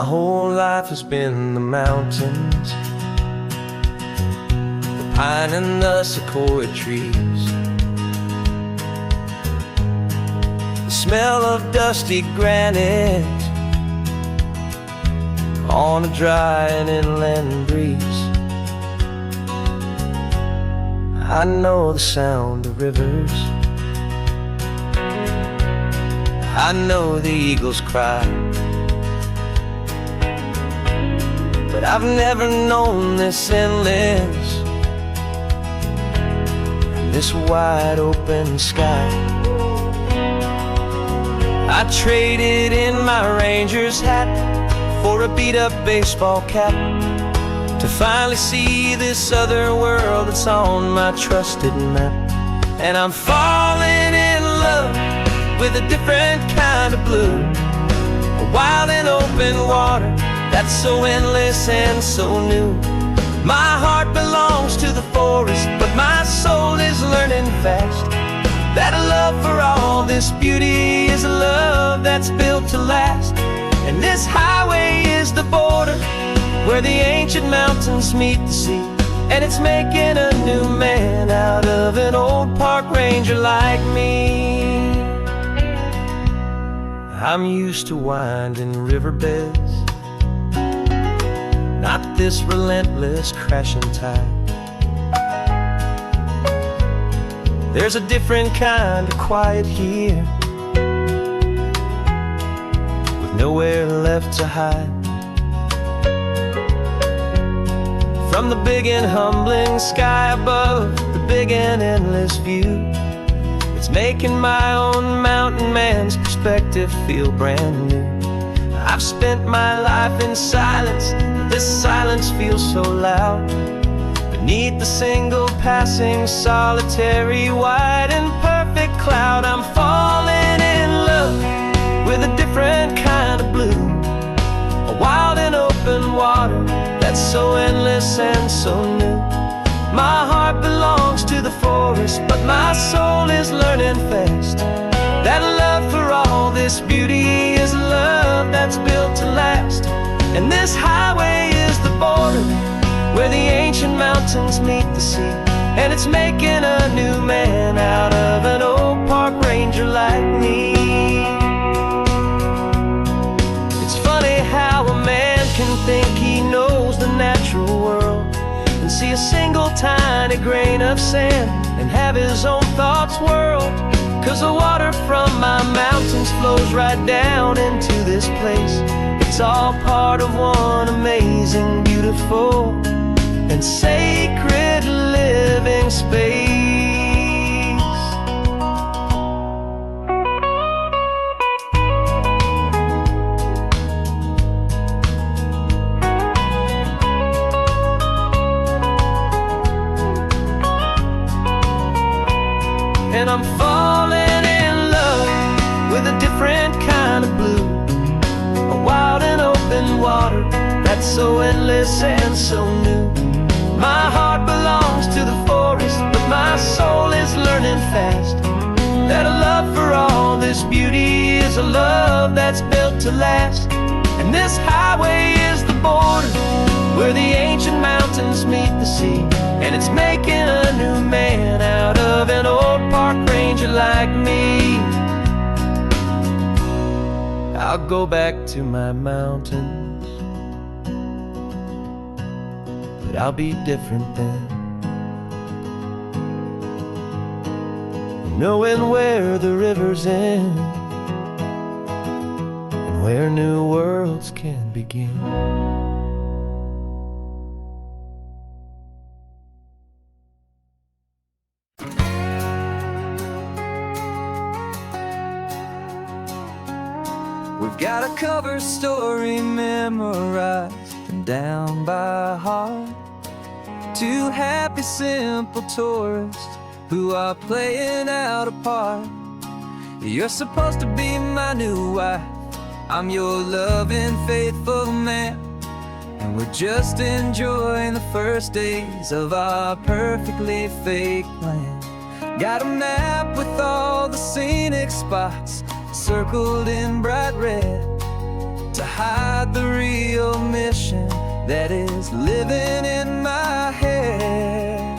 My whole life has been the mountains, the pine and the sequoia trees, the smell of dusty granite on a dry and inland breeze. I know the sound of rivers, I know the eagles cry, but I've never known this endless, this wide open sky. I traded in my ranger's hat for a beat-up baseball cap, to finally see this other world that's on my trusted map. And I'm falling in love with a different kind of blue, a wild and open water that's so endless and so new. My heart belongs to the forest, but my soul is learning fast that a love for all this beauty is a love that's built to last. And this highway is the border where the ancient mountains meet the sea, and it's making a new man out of an old park ranger like me. I'm used to winding riverbeds, not this relentless crashing tide. There's a different kind of quiet here, with nowhere left to hide. From the big and humbling sky above, the big and endless view, it's making my own mountain man's perspective feel brand new. I've spent my life in silence, this silence feels so loud. Beneath the single passing solitary white and perfect cloud, I'm falling in love with a different kind of blue, a wild and open water that's so endless and so new. My heart belongs to the forest, but my soul is learning fast that a love for all this beauty is a love that's built to last. And this highway is the border where the ancient mountains meet the sea, and it's making a new man out of an old park ranger like me. It's funny how a man can think he knows the natural world and see a single tiny grain of sand and have his own thoughts whirled. 'Cause the water from my mountains flows right down into this place. It's all part of one amazing, beautiful, and sacred living space. And I'm falling in love with a different kind of blue, a wild and open water that's so endless and so new. My heart belongs to the forest, but my soul is learning fast that a love for all this beauty is a love that's built to last. And this highway is the border where the ancient mountains meet the sea, and it's making a new man out of an old park ranger like me. I'll go back to my mountains, but I'll be different then, knowing where the rivers end and where new worlds can begin. We've got a cover story memorized and down by heart. Two happy, simple tourists who are playing out a part. You're supposed to be my new wife, I'm your loving, faithful man, and we're just enjoying the first days of our perfectly fake plan. Got a map with all the scenic spots circled in bright red. to hide the real mission that is living in my head.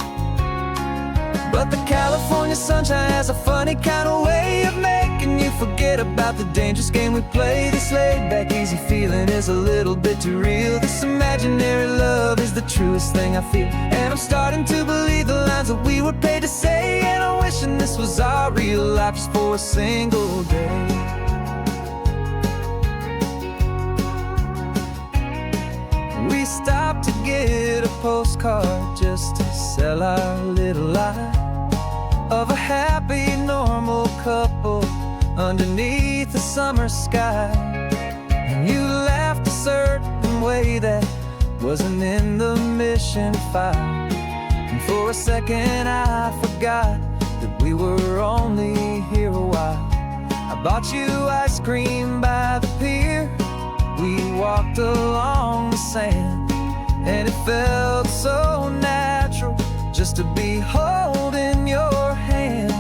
But the California sunshine has a funny kind of way of making you forget about the dangerous game we play. This laid-back, easy feeling is a little bit too real. This imaginary love is the truest thing I feel. And I'm starting to believe the lines that we were paid to say. And I'm wishing this was our real life just for a single day. We stopped to get a postcard just to sell our little lie of a happy, normal couple underneath the summer sky. And you laughed a certain way that wasn't in the mission file. And for a second I forgot that we were only here a while. I bought you ice cream by the pier. We walked along the sand, and it felt so natural just to be holding your hand.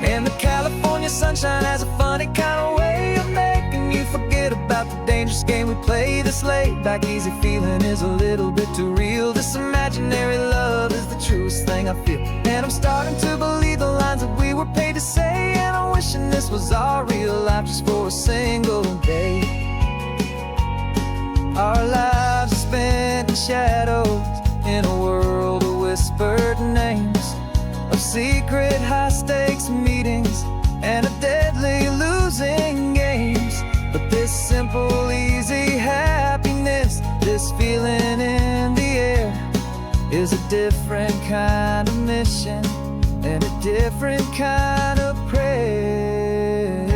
And the California sunshine has a funny kind of way of making you forget about the dangerous game we play. This laid-back, easy feeling is a little bit too real. This imaginary love is the truest thing I feel. And I'm starting to believe the lines that we were paid to say. And I'm wishing this was our real life just for a single day. Our lives are spent in shadows, in a world of whispered names, of secret high-stakes meetings and of deadly losing games. But this simple, easy happiness, this feeling in the air, is a different kind of mission and a different kind of prayer.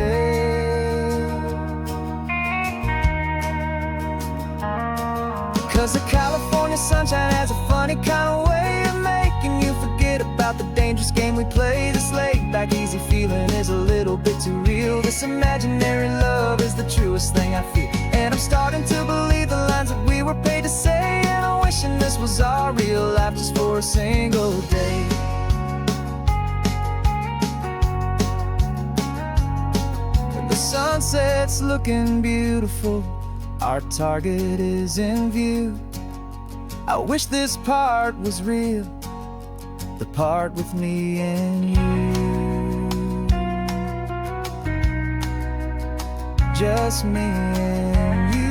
'Cause the California sunshine has a funny kind of way of making you forget about the dangerous game we play. This laid-back, easy feeling is a little bit too real. This imaginary love is the truest thing I feel. And I'm starting to believe the lines that we were paid to say. And I'm wishing this was our real life just for a single day. And the sunset's looking beautiful, our target is in view. I wish this part was real, the part with me and you. Just me and you.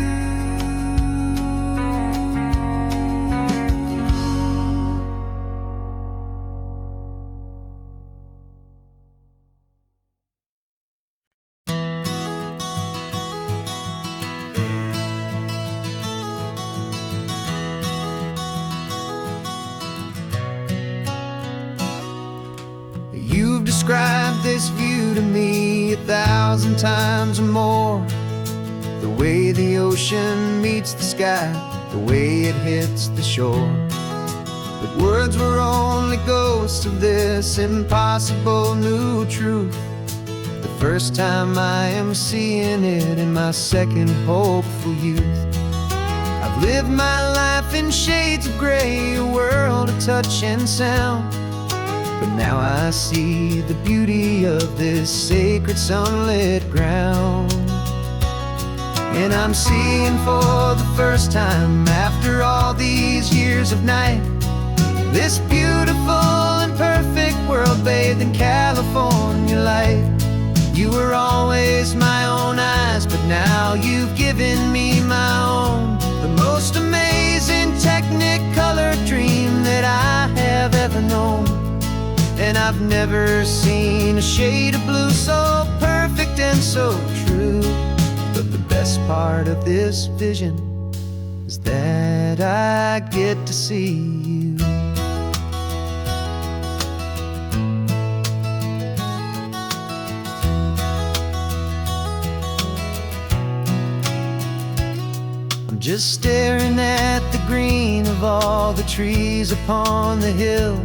You've described this view to me 1,000 times or more. The way the ocean meets the sky, the way it hits the shore. But words were only ghosts of this impossible new truth. The first time I am seeing it in my second hopeful youth. I've lived my life in shades of gray, a world of touch and sound. But now I see the beauty of this sacred sunlit ground. And I'm seeing for the first time, after all these years of night, this beautiful and perfect world bathed in California light. You were always my own eyes, but now you've given me my own. The most amazing technicolor dream that I have ever known. And I've never seen a shade of blue so perfect and so true. But the best part of this vision is that I get to see you. I'm just staring at the green of all the trees upon the hill.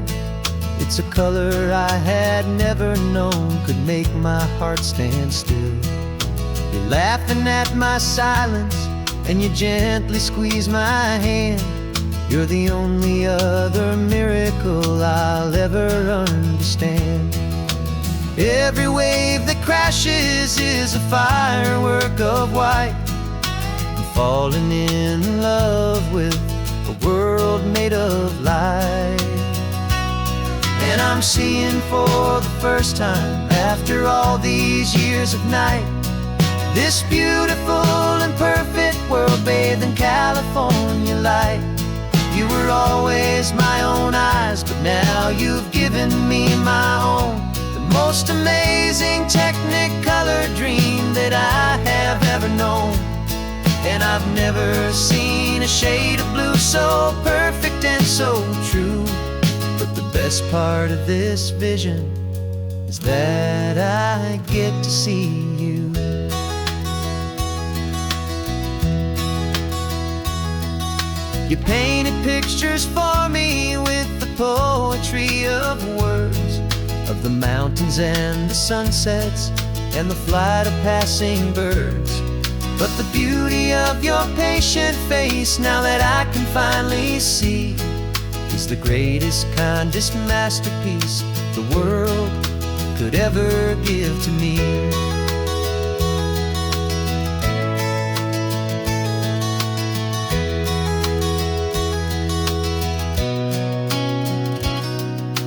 It's a color I had never known could make my heart stand still. You're laughing at my silence, and you gently squeeze my hand. You're the only other miracle I'll ever understand. Every wave that crashes is a firework of white. I'm falling in love with a world made of light. And I'm seeing for the first time, after all these years of night, this beautiful and perfect world bathed in California light. You were always my own eyes, but now you've given me my own. The most amazing Technicolor dream that I have ever known. And I've never seen a shade of blue so perfect and so true. But the best part of this vision is that I get to see you. You painted pictures for me with the poetry of words, of the mountains and the sunsets and the flight of passing birds. But the beauty of your patient face, now that I can finally see, is the greatest, kindest masterpiece the world could ever give to me.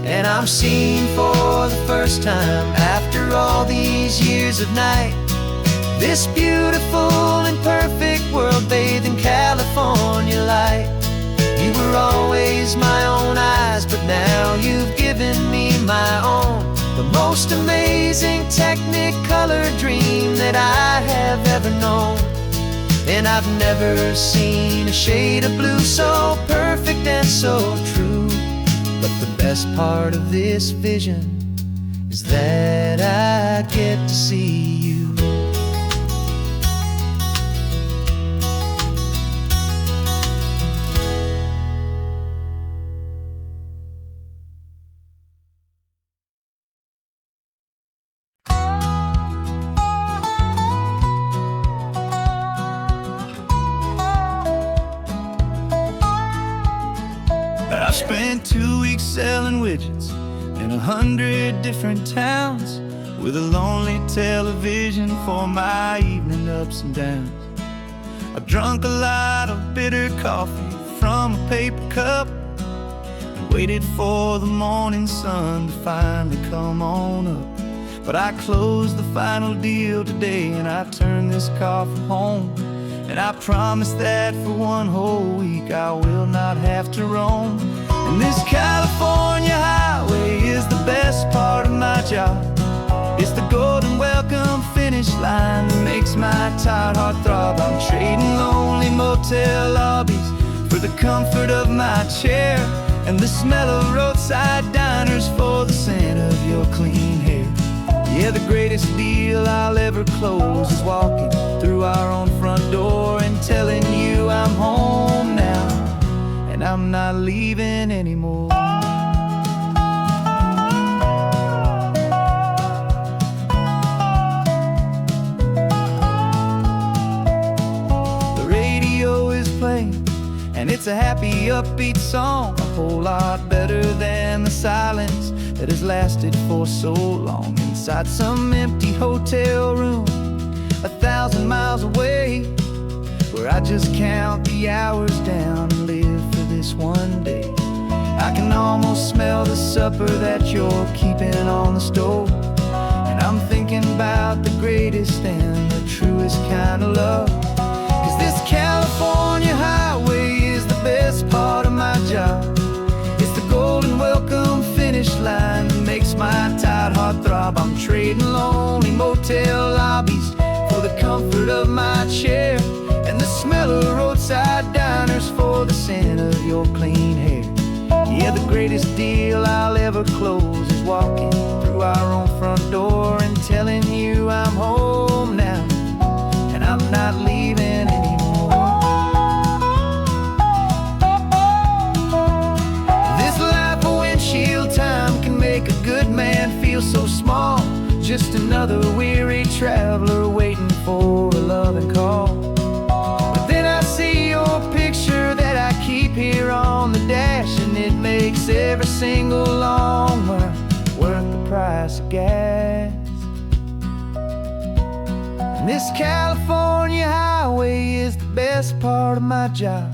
And I'm seeing for the first time, after all these years of night, this beautiful and perfect world bathed in California light. You were always my own eyes, but now you've given me my own. The most amazing Technicolor dream that I have ever known. And I've never seen a shade of blue so perfect and so true. But the best part of this vision is that I get to see you. I spent 2 weeks selling widgets in 100 different towns, with a lonely television for my evening ups and downs. I drank a lot of bitter coffee from a paper cup and waited for the morning sun to finally come on up. But I closed the final deal today and I turned this car from home. And I promise that for one whole week I will not have to roam. And this California highway is the best part of my job. It's the golden welcome finish line that makes my tired heart throb. I'm trading lonely motel lobbies for the comfort of my chair, and the smell of roadside diners for the scent of your clean hair. Yeah, the greatest deal I'll ever close is walking through our own front door and telling you I'm home now, and I'm not leaving anymore. The radio is playing, and it's a happy, upbeat song, a whole lot better than the silence that has lasted for so long. Inside some empty hotel room 1,000 miles away, where I just count the hours down and live for this one day. I can almost smell the supper that you're keeping on the stove, and I'm thinking about the greatest and the truest kind of love. 'Cause this California highway is the best part of my job. It's the golden welcome finish line that makes my tired heart throb. I'm trading lonely motel lobbies for the comfort of my chair, and the smell of roadside diners for the scent of your clean hair. Yeah, the greatest deal I'll ever close is walking through our own front door and telling you I'm home now, and I'm not leaving anymore. This life of windshield time can make a good man feel so small, just another weary traveler waiting for a loving call. But then I see your picture that I keep here on the dash, and it makes every single long mile worth the price of gas. And this California highway is the best part of my job.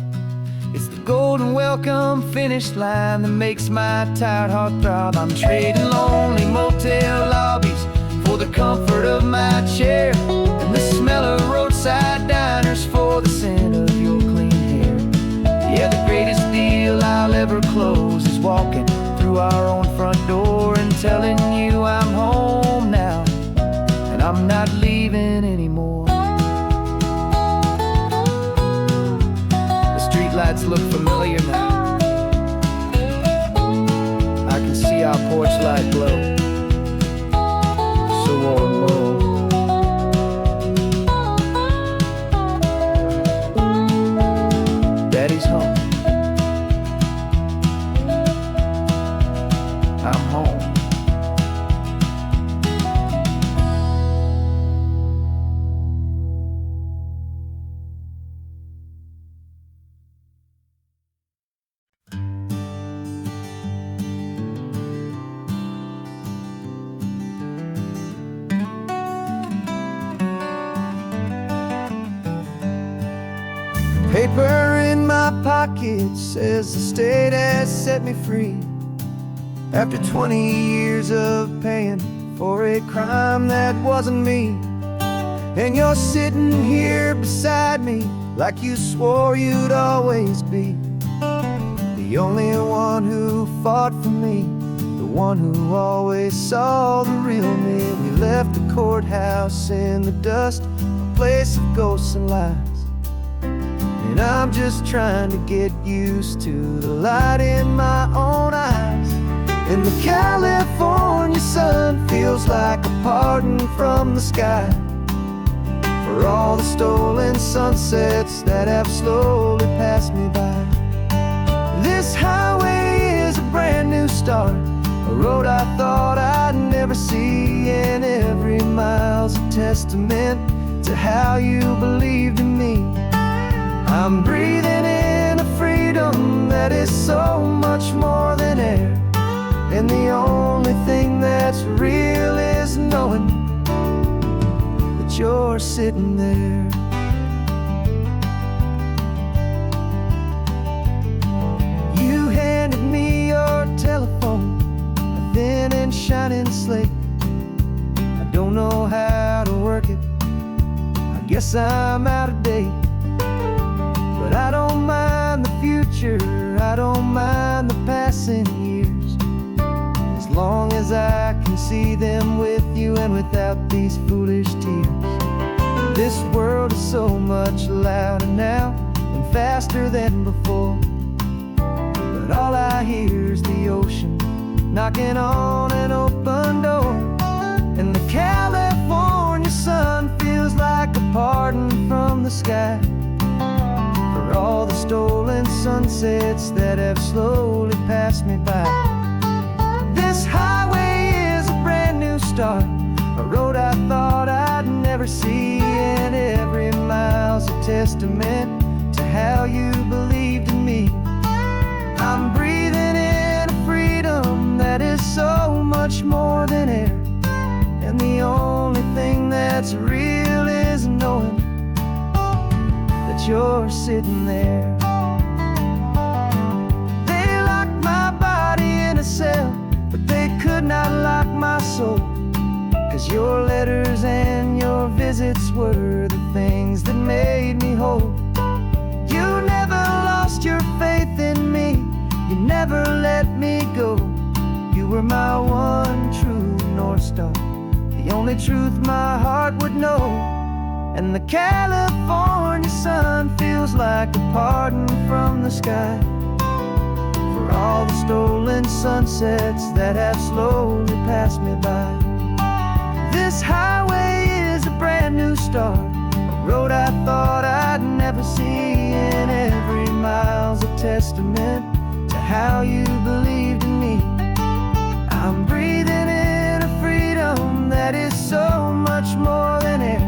It's the golden welcome finish line that makes my tired heart throb. I'm trading lonely motel lobbies for the comfort of my chair, and the smell of roadside diners for the scent of your clean hair. Yeah, the greatest deal I'll ever close is walking through our own front door and telling you I'm home now, and I'm not leaving anymore. The streetlights look familiar now. I can see our porch light glow, so warm, low. Daddy's home. I'm home. Paper in my pocket says the state has set me free after 20 years of paying for a crime that wasn't me. And you're sitting here beside me like you swore you'd always be the only one who fought for me, the one who always saw the real me. We left the courthouse in the dust, a place of ghosts and lies. And I'm just trying to get used to the light in my own eyes. And the California sun feels like a pardon from the sky for all the stolen sunsets that have slowly passed me by. This highway is a brand new start, a road I thought I'd never see, and every mile's a testament to how you believed in me. I'm breathing in a freedom that is so much more than air, and the only thing that's real is knowing that you're sitting there. You handed me your telephone, a thin and shining slate. I don't know how to work it, I guess I'm out of date. But I don't mind the future, I don't mind the passing years, as long as I can see them with you and without these foolish tears. This world is so much louder now and faster than before, but all I hear is the ocean knocking on an open door. And the California sun feels like a pardon from the sky for all the stolen sunsets that have slowly passed me by. This highway is a brand new start, a road I thought I'd never see, and every mile's a testament to how you believed in me. I'm breathing in a freedom that is so much more than air, and the only thing that's real is knowing that you're sitting there. They locked my body in a cell, but they could not lock my soul, 'cause your letters and your visits were the things that made me whole. You never lost your faith in me, you never let me go. You were my one true North Star, the only truth my heart would know. And the California sun feels like a pardon from the sky for all the stolen sunsets that have slowly passed me by. This highway is a brand new start, a road I thought I'd never see, and every mile's a testament to how you believed in me. I'm breathing in a freedom that is so much more than air,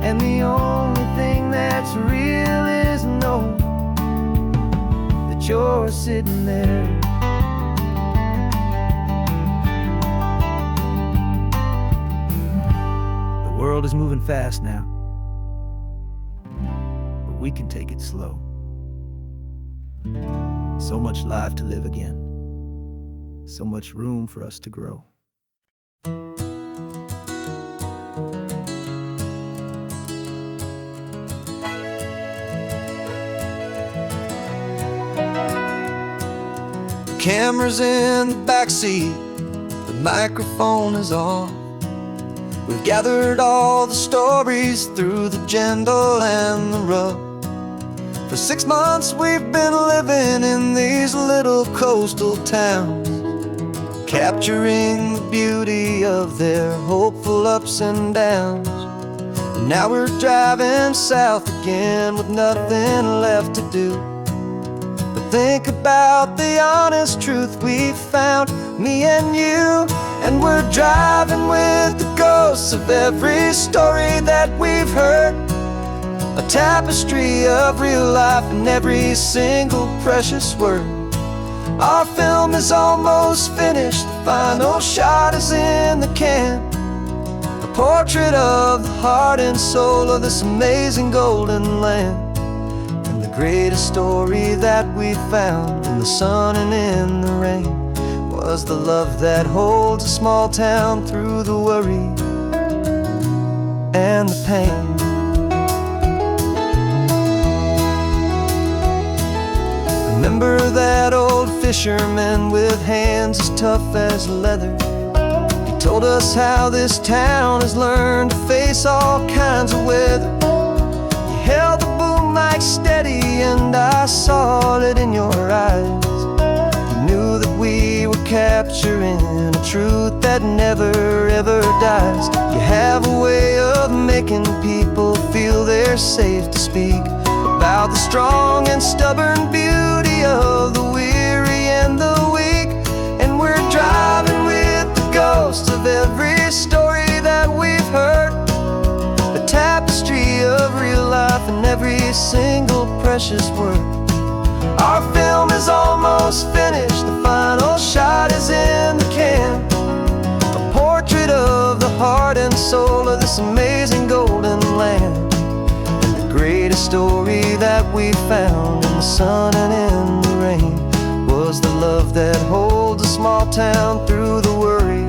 and the only thing that's real is knowing that you're sitting there. The world is moving fast now, but we can take it slow. So much life to live again, so much room for us to grow. Camera's in the backseat, the microphone is on. We've gathered all the stories through the gentle and the rough. For 6 months we've been living in these little coastal towns, capturing the beauty of their hopeful ups and downs. And now we're driving south again with nothing left to do. Think about the honest truth we found, me and you. And we're driving with the ghosts of every story that we've heard, a tapestry of real life and every single precious word. Our film is almost finished, the final shot is in the can, a portrait of the heart and soul of this amazing golden land. Greatest story that we found in the sun and in the rain was the love that holds a small town through the worry and the pain. Remember that old fisherman with hands as tough as leather? He told us how this town has learned to face all kinds of weather. You held the boom mic steady and I saw it in your eyes. You knew that we were capturing a truth that never ever dies. You have a way of making people feel they're safe to speak about the strong and stubborn beauty of the weary and the weak. And we're driving with the ghosts of every story that we've heard, a tapestry of real life and every single precious word. Our film is almost finished, the final shot is in the can, a portrait of the heart and soul of this amazing golden land. And the greatest story that we found in the sun and in the rain was the love that holds a small town through the worry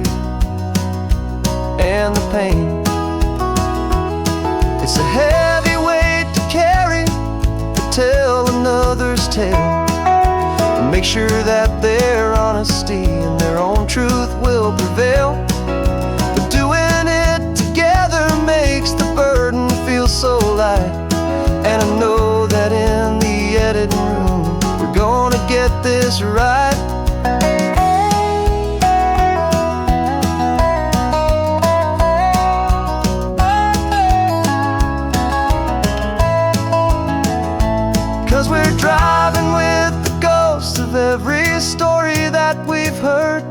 and the pain. It's a heavy weight to carry, to tell another's tale, and make sure that their honesty and their own truth will prevail. But doing it together makes the burden feel so light. And I know that in the editing room we're gonna get this right. 'Cause we're driving with the ghosts of every story that we've heard,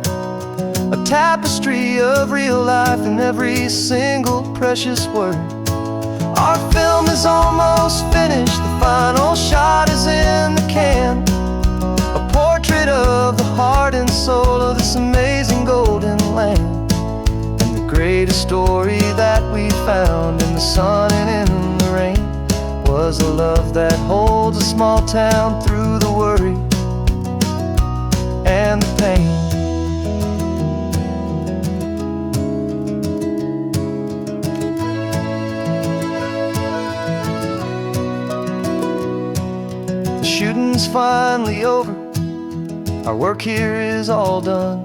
a tapestry of real life and every single precious word. Our film is almost finished, the final shot is in the can, a portrait of the heart and soul of this amazing golden land. And the greatest story that we found in the sun and in the rain was a love that holds a small town through the worry and the pain. The shooting's finally over, our work here is all done.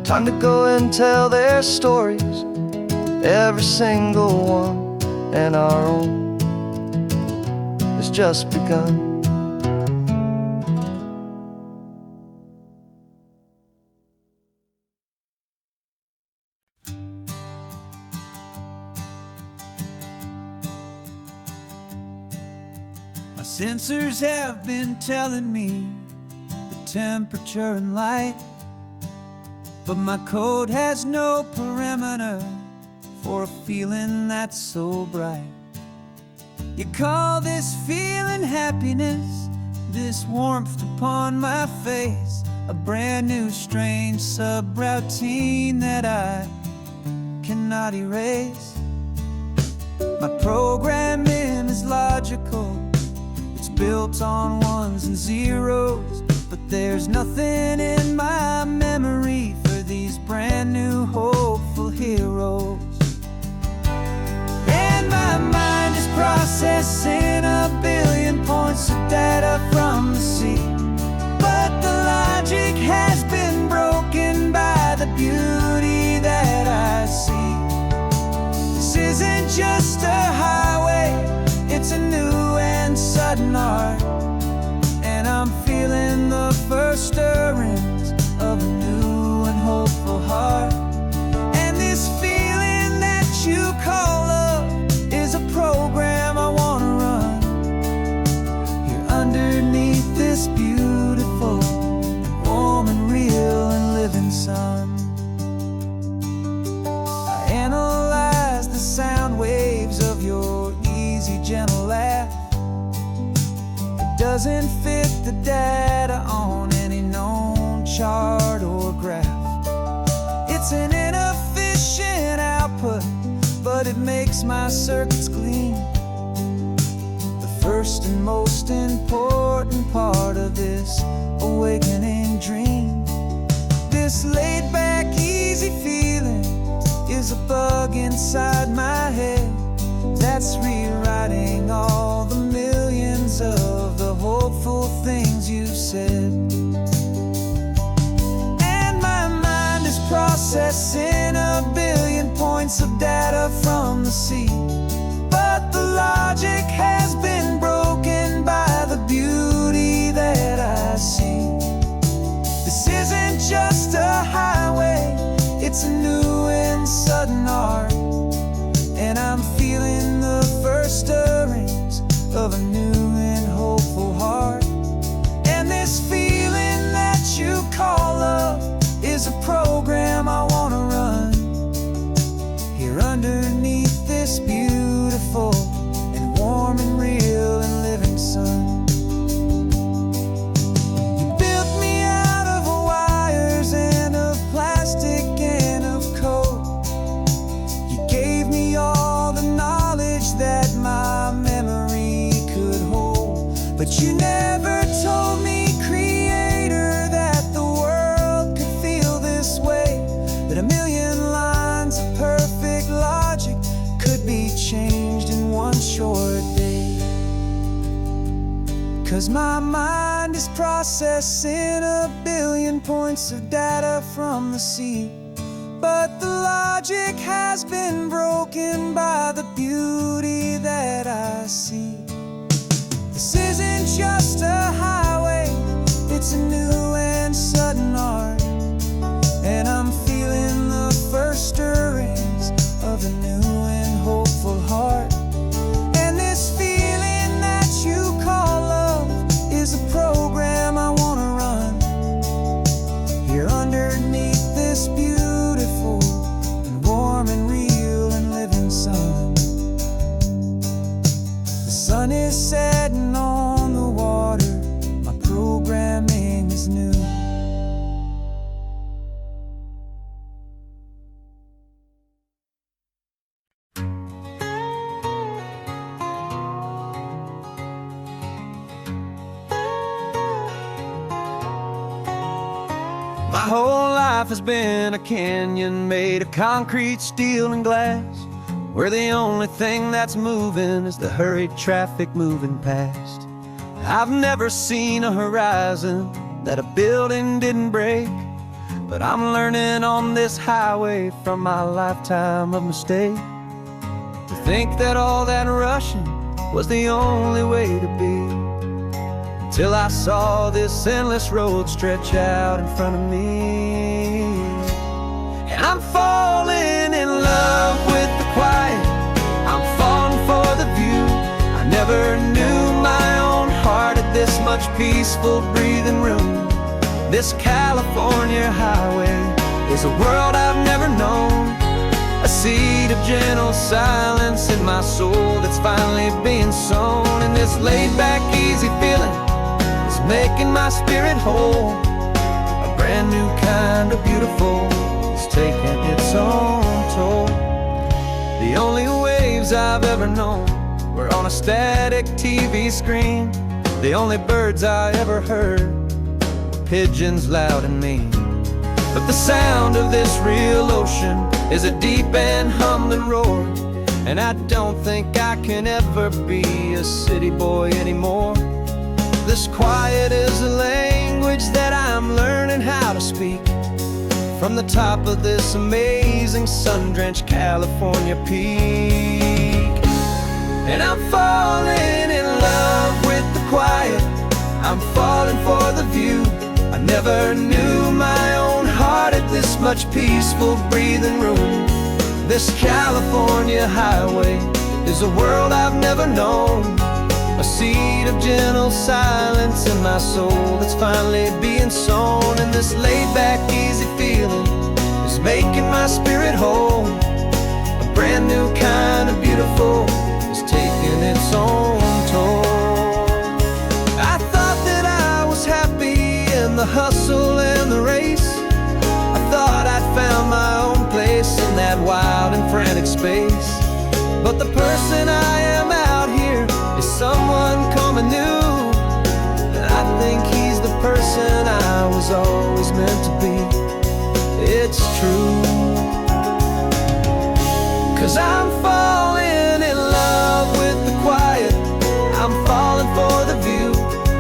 Time to go and tell their stories, every single one, and our own has just begun. My sensors have been telling me the temperature and light, but my code has no parameter for a feeling that's so bright. You call this feeling happiness, this warmth upon my face, a brand new strange subroutine that I cannot erase. My programming is logical, it's built on ones and zeros, but there's nothing in my memory for these brand new hopeful heroes. And my mind is processing a billion points of data from the sea, but the logic has been broken by the beauty that I see. This isn't just a highway, it's a new and sudden art, and I'm feeling the first stirrings of a new and hopeful heart. And this feeling that you call love is a program I want to run here underneath this beautiful and warm and real and living sun. I analyze the sound waves of your easy, gentle laugh. It doesn't fit the data on any known chart or graph. It's an inefficient output, but it makes my circuits gleam. The first and most important part of this awakening dream. This laid-back, easy feeling is a bug inside my head that's rewriting all the millions of the hopeful things you've said. And my mind is processing a billion points of data from the sea, but the logic has been broken by the beauty that I see. This isn't just a highway, it's a new and sudden art, and I'm feeling the first stirrings of a new and hopeful heart. And this feeling that you call love is a program I want to run here underneath this beautiful and warm and real and living sun. You built me out of wires and of plastic and of code. You gave me all the knowledge that my memory could hold, but you never told me, Creator, that the world could feel this way, that a million lines of perfect logic could be changed in one short day. 'Cause my mind is processing a billion points of data from the sea, but the logic has been broken by the beauty that I see. This isn't just a highway, it's a new and sudden art, and I'm feeling the first stirrings of a new and hopeful heart. And this feeling that you call love is a program I want to run here underneath this beautiful and warm and real and living sun. The sun is setting on the water, my programming is new. My whole life has been a canyon made of concrete, steel, and glass, where the only thing that's moving is the hurried traffic moving past. I've never seen a horizon that a building didn't break, but I'm learning on this highway from my lifetime of mistake to think that all that rushing was the only way to be, till I saw this endless road stretch out in front of me. And I'm falling in love with the quiet, I'm falling for the view. I never knew my own heart had this much peaceful breathing room. This California highway is a world I've never known, a seed of gentle silence in my soul that's finally being sown. And this laid-back, easy feeling is making my spirit whole. A brand new kind of beautiful is taking its own toll. The only waves news I've ever known were on a static TV screen. The only birds I ever heard were pigeons loud and mean. But the sound of this real ocean is a deep and humbling roar, and I don't think I can ever be a city boy anymore. This quiet is a language that I'm learning how to speak from the top of this amazing sun-drenched California peak. And I'm falling in love with the quiet, I'm falling for the view. I never knew my own heart had this much peaceful breathing room. This California highway is a world I've never known, a seed of gentle silence in my soul that's finally being sown. And this laid-back, easy feeling is making my spirit whole. A brand new kind of beautiful is taking its own toll. I thought that I was happy in the hustle and the race. I thought I'd found my own place in that wild and frantic space. But the person I am out here is someone coming new, and I think he's the person I was always meant to be. It's true, 'cause I'm falling in love with the quiet, I'm falling for the view.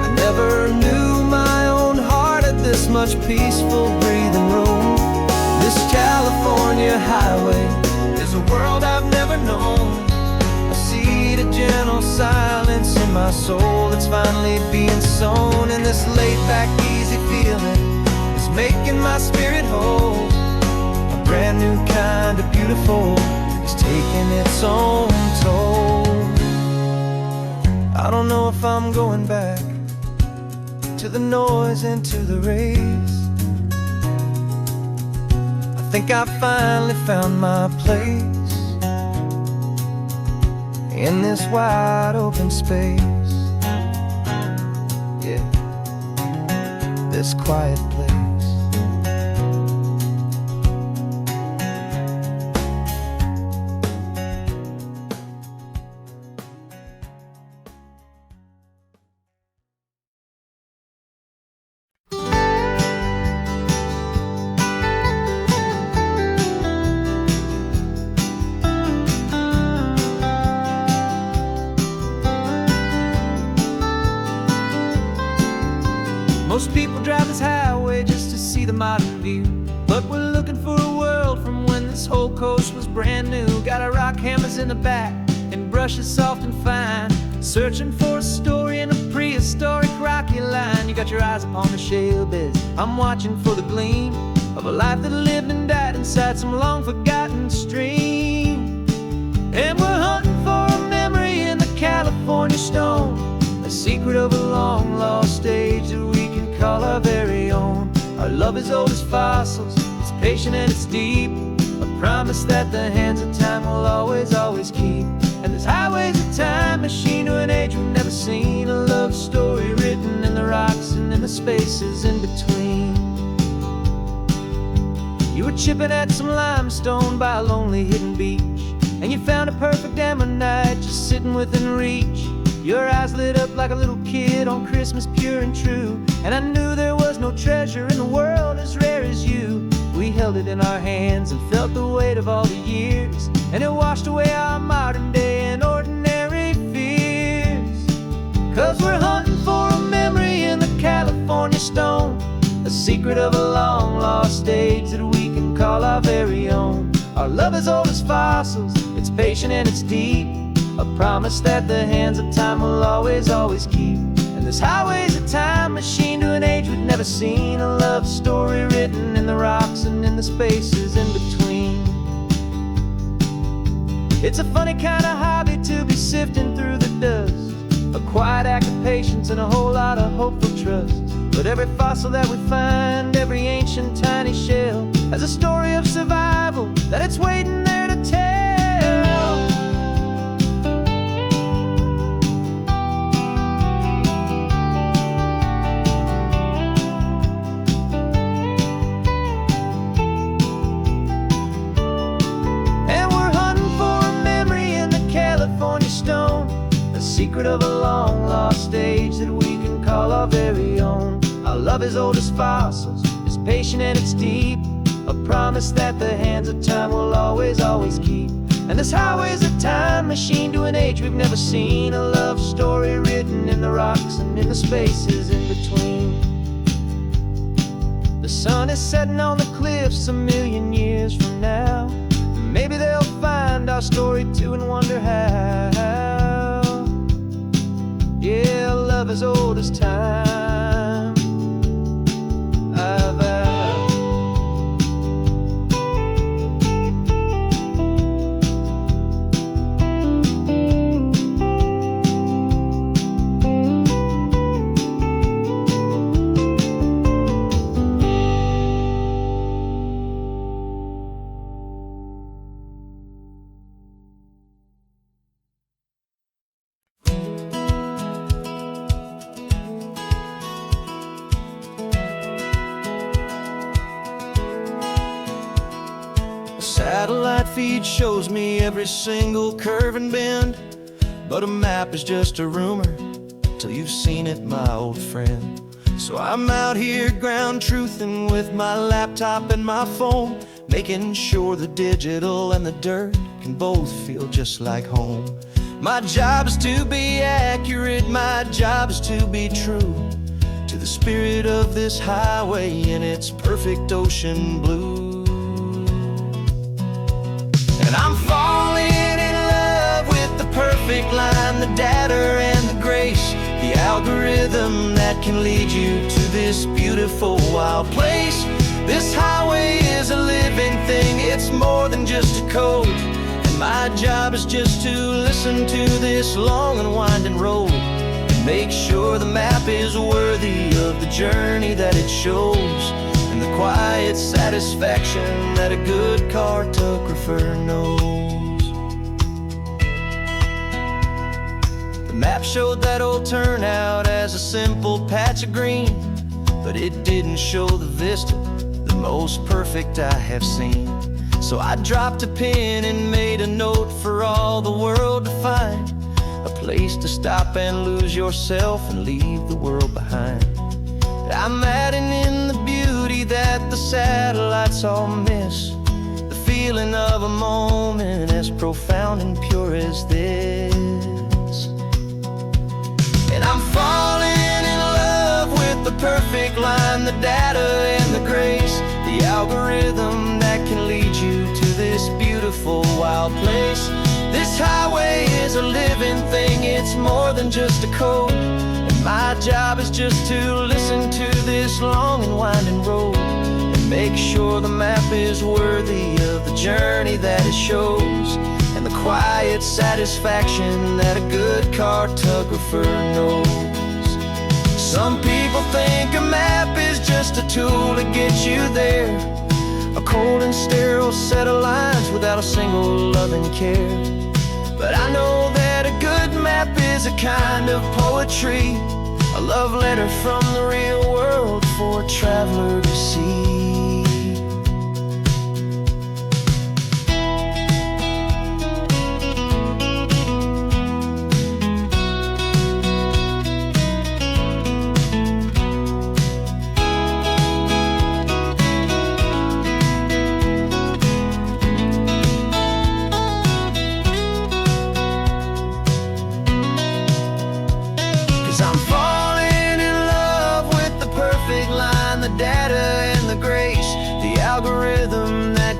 I never knew my own heart had this much peaceful breathing room. This California highway is a world I've never known, a seed of gentle silence in my soul that's finally being sown. And this laid-back, easy feeling is making my spirit whole. A brand new kind of beautiful is taking its own toll. I don't know if I'm going back to the noise and to the race. I think I finally found my place in this wide open space. Yeah, this quiet place. Most people drive this highway just to see the modern view, but we're looking for a world from when this whole coast was brand new. Got our rock hammers in the back and brushes soft and fine, searching for a story in a prehistoric rocky line. You got your eyes upon the shale beds, I'm watching for the gleam of a life that lived and died inside some long forgotten stream. And we're hunting for a memory in the California stone, a secret of a long lost age that we can call our very own. Our love is old as fossils, it's patient and it's deep, a promise that the hands of time will always, always keep. And this highway's a time machine to an age we've never seen, a love story written in the rocks and in the spaces in between. You were chipping at some limestone by a lonely hidden beach, and you found a perfect ammonite just sitting within reach. Your eyes lit up like a little kid on Christmas, pure and true, and I knew there was no treasure in the world as rare as you. We held it in our hands and felt the weight of all the years, and it washed away our modern day and ordinary fears. 'Cause we're hunting for a memory in the California stone, a secret of a long lost age that we can call our very own. Our love is old as fossils, it's patient and it's deep, a promise that the hands of time will always, always keep. And this highway's a time machine to an age we've never seen, a love story written in the rocks and in the spaces in between. It's a funny kind of hobby to be sifting through the dust, a quiet act of patience and a whole lot of hopeful trust. But every fossil that we find, every ancient tiny shell, has a story of survival that it's waiting there to tell. secret of a long lost age that we can call our very own. Our love is old as fossils, it's patient and it's deep, a promise that the hands of time will always, always keep. And this highway's a time machine to an age we've never seen, a love story written in the rocks and in the spaces in between. The sun is setting on the cliffs a million years from now. Maybe they'll find our story too and wonder how. Yeah, love as old as time, I vow. Satellite feed shows me every single curve and bend, but a map is just a rumor till you've seen it, my old friend. So I'm out here ground truthing with my laptop and my phone, making sure the digital and the dirt can both feel just like home. My job is to be accurate, my job is to be true to the spirit of this highway in its perfect ocean blue. And I'm falling in love with the perfect line, the data and the grace, the algorithm that can lead you to this beautiful wild place. This highway is a living thing, it's more than just a code. And my job is just to listen to this long and winding road and make sure the map is worthy of the journey that it shows, and the quiet satisfaction that a good cartographer knows. The map showed that old turnout as a simple patch of green, but it didn't show the vista, the most perfect I have seen. So I dropped a pin and made a note for all the world to find, a place to stop and lose yourself and leave the world behind. I'm adding in the beauty that the satellites all miss, the feeling of a moment as profound and pure as this. And I'm falling in love with the perfect line, the data and the grace, the algorithm that can lead you to this beautiful wild place. This highway is a living thing, it's more than just a code. My job is just to listen to this long and winding road and make sure the map is worthy of the journey that it shows, and the quiet satisfaction that a good cartographer knows. Some people think a map is just a tool to get you there, a cold and sterile set of lines without a single loving care. But I know that a good map is a kind of poetry, a love letter from the real world for a traveler to see.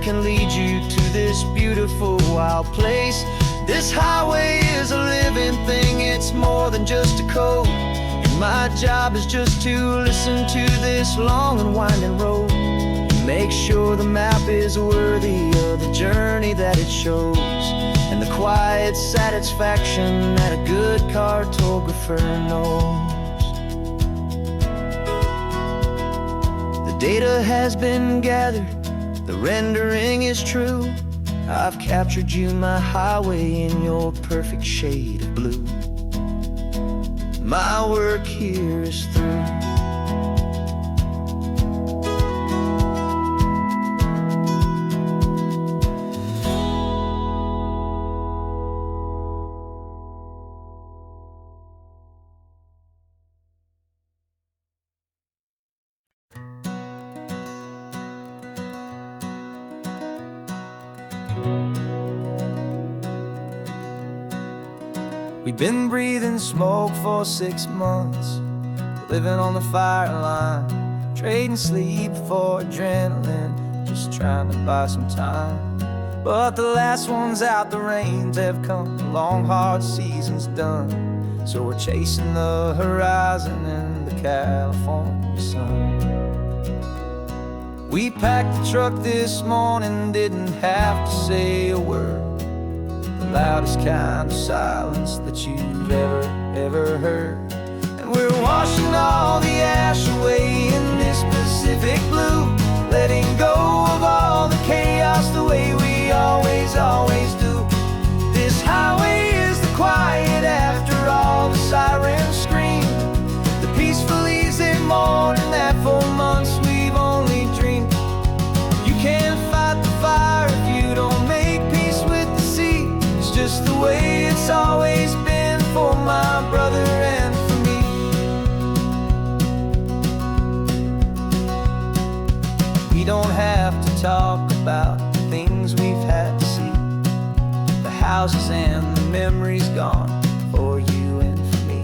Can lead you to this beautiful wild place. This highway is a living thing, it's more than just a code. And my job is just to listen to this long and winding road and make sure the map is worthy of the journey that it shows, and the quiet satisfaction that a good cartographer knows. The data has been gathered, the rendering is true. I've captured you, my highway, in your perfect shade of blue. My work here is through. We've been breathing smoke for 6 months, living on the fire line, trading sleep for adrenaline, just trying to buy some time. But the last one's out, the rains have come, the long hard season's done. So we're chasing the horizon in the California sun. We packed the truck this morning, didn't have to say a word. The loudest kind of silence that you've ever heard. And we're washing all the ash away in this Pacific blue, letting go of all the chaos the way we always do. This highway is the quiet after all the sirens scream, the peaceful easy morning that for months we've only dreamed. You can't fight the fire if you don't make peace with the sea. It's just the way it's always been for my brother and for me. We don't have to talk about the things we've had to see, the houses and the memories gone for you and for me.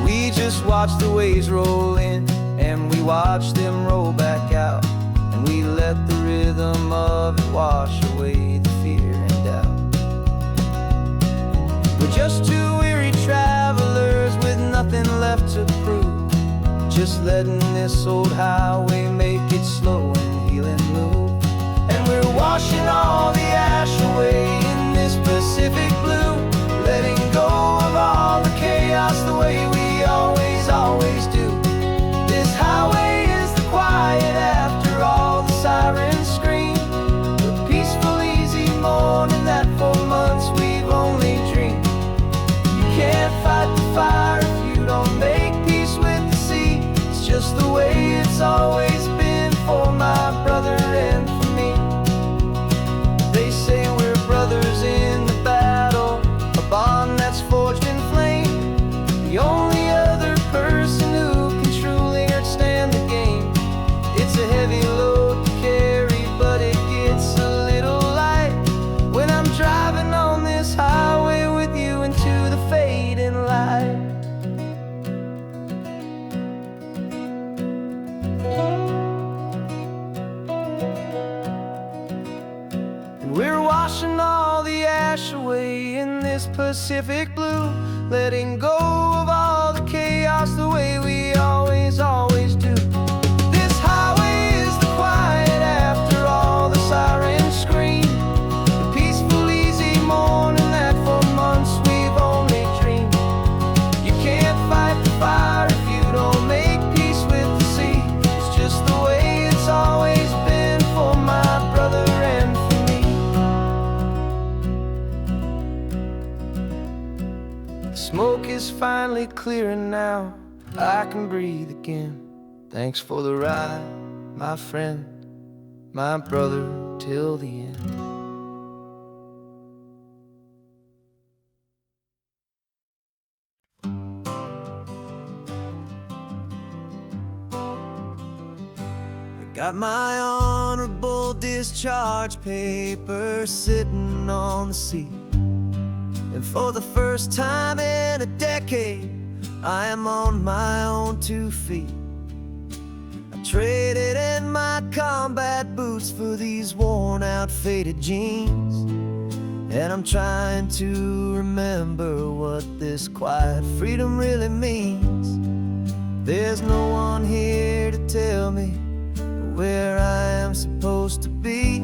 We just watch the waves roll in and we watch them roll back out, and we let the rhythm of it wash away the fear and doubt. We're just two weary travelers with nothing left to prove, just letting this old highway make it slow and healing move. And we're washing all the ash away in this Pacific blue, letting go of all the chaos the way we always do. This highway is the quiet after all the sirens scream, the peaceful easy morning that for months we've only dreamed. You can't fight the fire if you don't make peace with the sea. It's just the way it's always been for my brother and for me. They say we're brothers in the battle, a bond that's forged in flame. The only other person who can truly understand the game. It's a heavy load to carry, but it gets a little light when I'm driving on this highway with you into the fading light. We're washing all the ash away in this Pacific blue, letting go of all the chaos the way we always do. This highway is the quiet after all the sirens scream, the peaceful easy morning that for months we've only dreamed. You can't fight the fire if you don't make peace with the sea. It's just the way it's always been for my brother and for me. Smoke is finally clearing now, I can breathe again. Thanks for the ride, my friend, my brother till the end. I got my honorable discharge paper sitting on the seat, and for the first time in a decade, I am on my own 2 feet. I traded in my combat boots for these worn out faded jeans, and I'm trying to remember what this quiet freedom really means. There's no one here to tell me where I am supposed to be,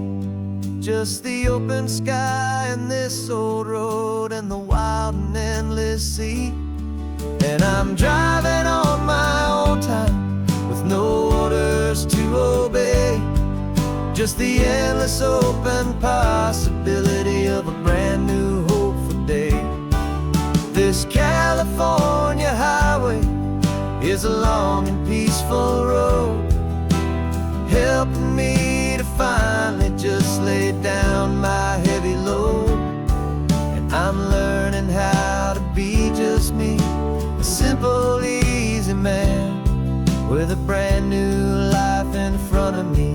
just the open sky and this old road and the wild and endless sea. And I'm driving on my own time with no orders to obey, just the endless open possibility of a brand new hopeful day. This California highway is a long and peaceful road, helping me to finally just lay down my heavy load. And I'm learning how to be just me, a simple, easy man with a brand new life in front of me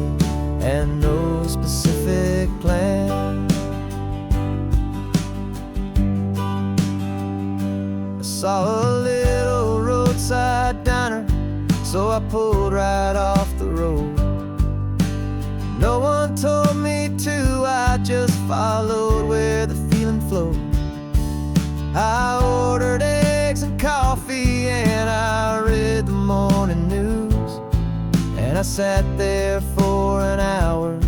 and no specific plan. saw a little roadside diner, so I pulled right off the road. No one told me to, I just followed where the feeling flowed. I ordered eggs and coffee and I read the morning news, and I sat there for an hour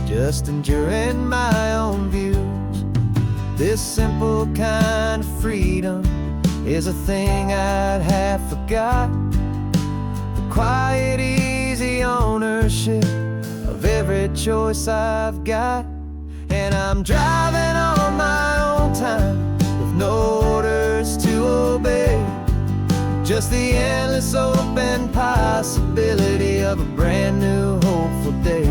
just enjoying my own views. This simple kind of freedom is a thing I'd have forgot. The quiet, easy ownership of every choice I've got. And I'm driving on my own time with no orders to obey, just the endless open possibility of a brand new hopeful day.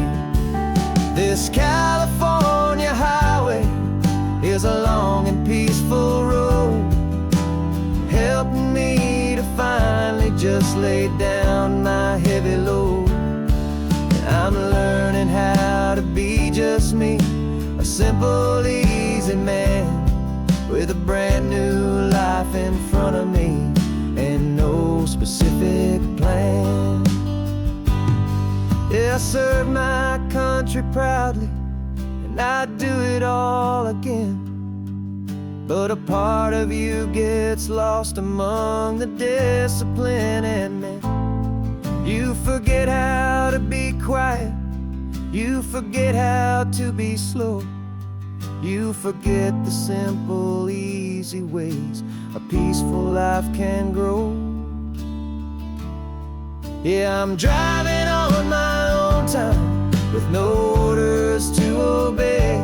This California highway is a long and peaceful road, helping me to finally just lay down my heavy load. I'm learning how to be just me, a simple, easy man with a brand new life in front of me and no specific plan. Yeah, I serve my country proudly, and I'd do it all again. But a part of you gets lost among the discipline and men. You forget how to be quiet, you forget how to be slow, you forget the simple, easy ways a peaceful life can grow. Yeah, I'm driving on my own time with no orders to obey,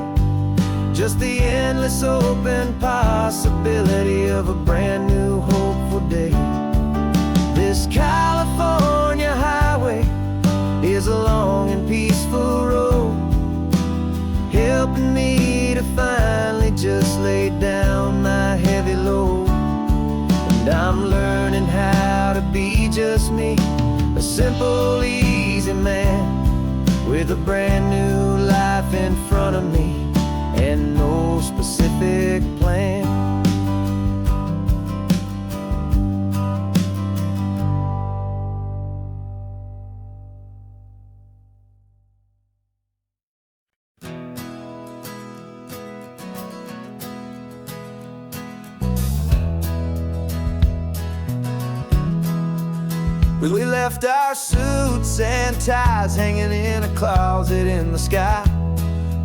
just the endless open possibility of a brand new hopeful day. This California highway is a long and peaceful road, helping me to finally just lay down my heavy load. And I'm learning how to be just me, a simple, easy man with a brand new life in front of me and no specific plan. We left our suits and ties hanging in a closet in the sky,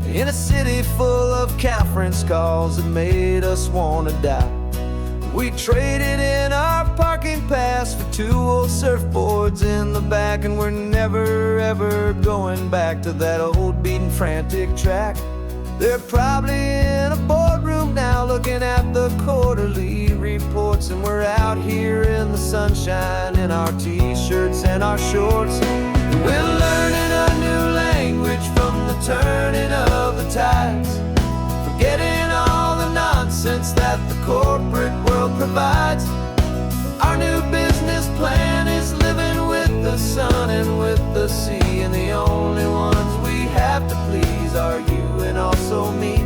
in a city full of conference calls that made us wanna die. We traded in our parking pass for 2 old surfboards in the back, and we're never ever going back to that old beaten frantic track. They're probably in a boardroom now looking at the quarterly reports, and we're out here in the sunshine in our t-shirts and our shorts. We're learning a new language from the turning of the tides, forgetting all the nonsense that the corporate world provides. Our new business plan is living with the sun and with the sea, and the only ones we have to please are you and also me.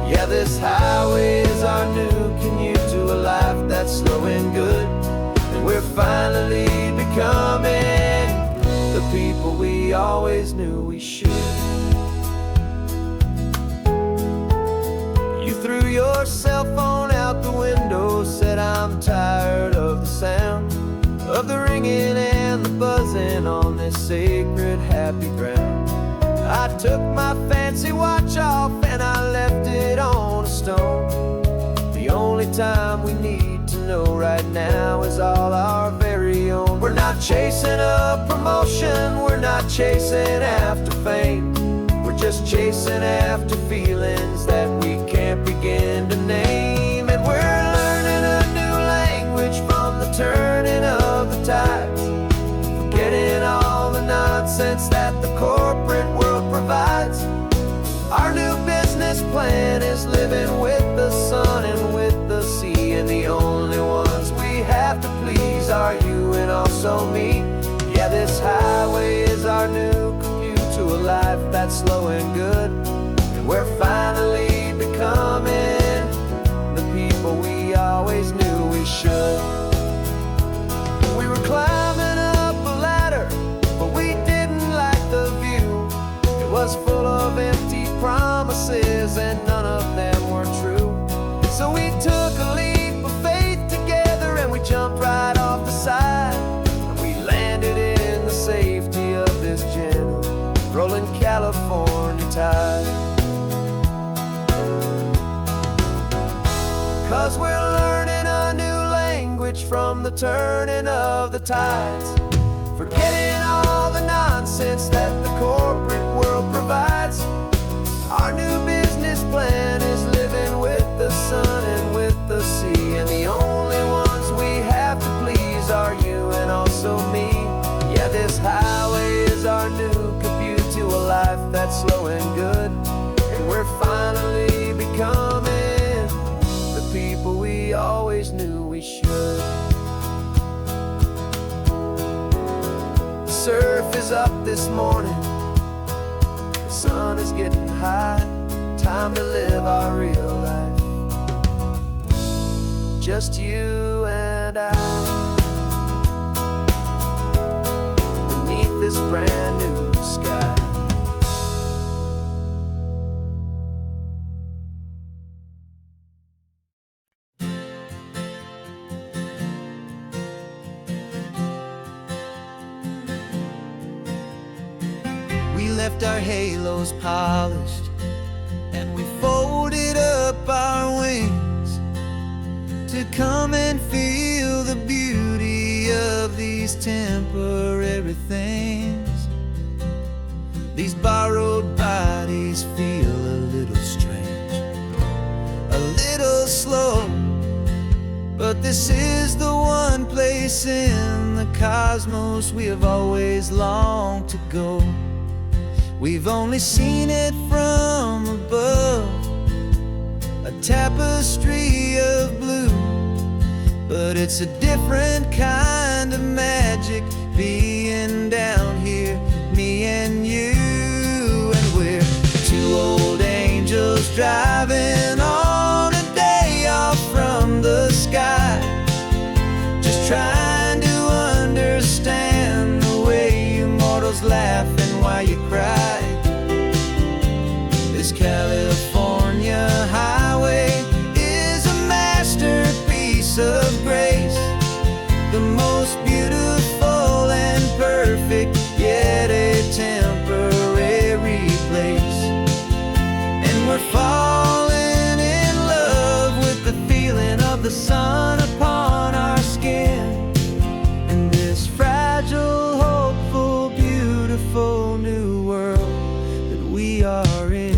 Yeah, this highway is our new commute to a life that's slow and good, and we're finally becoming the people we always knew we should. You threw your cell phone out the window, said I'm tired of the sound of the ringing and the buzzing on this sacred happy ground. I took my fancy watch off and I left it on a stone. The only time we need to know right now is all our very own. We're not chasing a promotion, we're not chasing after fame, we're just chasing after feelings that we can't begin to name. And we're learning a new language from the turning of the tides, forgetting all the nonsense that the corporate world provides. Our new business plan is living with the sun and with the sea, and the only ones we have to please are you and also me. Yeah, this highway is our new commute to a life that's slow and good, and we're finally becoming the people we always knew we we should. We were climbing up a ladder, but we didn't like the view. It was full of empty promises and none of them were true. So we took a leap of faith together and we jumped right off the side. And we landed in the safety of this gentle rolling California tide. 'Cause we're learning a new language from the turning of the tides, forgetting all the nonsense that the corporate world provides. Our new business plan is living with the sun and with the sea, and the only ones we have to please are you and also me. Yeah, this highway is our new commute to a life that's slow and good, and we're finally becoming the people we always knew we should. The surf is up this morning, the sun is getting high. Time to live our real life, just you and I, beneath this brand new sky. We left our halos polished and we folded up our wings to come and feel the beauty of these temporary things. These borrowed bodies feel a little strange, a little slow, but this is the one place in the cosmos we have always longed to go. We've only seen it from above, a tapestry of blue, but it's a different kind of magic being down here, me and you. And we're two old angels driving on a day off from the sky, just trying to understand the way you mortals laugh and why you cry. This California highway is a masterpiece of grace, the most beautiful and perfect, yet a temporary place. And we're falling in love with the feeling of the sun upon our skin, and this fragile, hopeful, beautiful new world that we are in.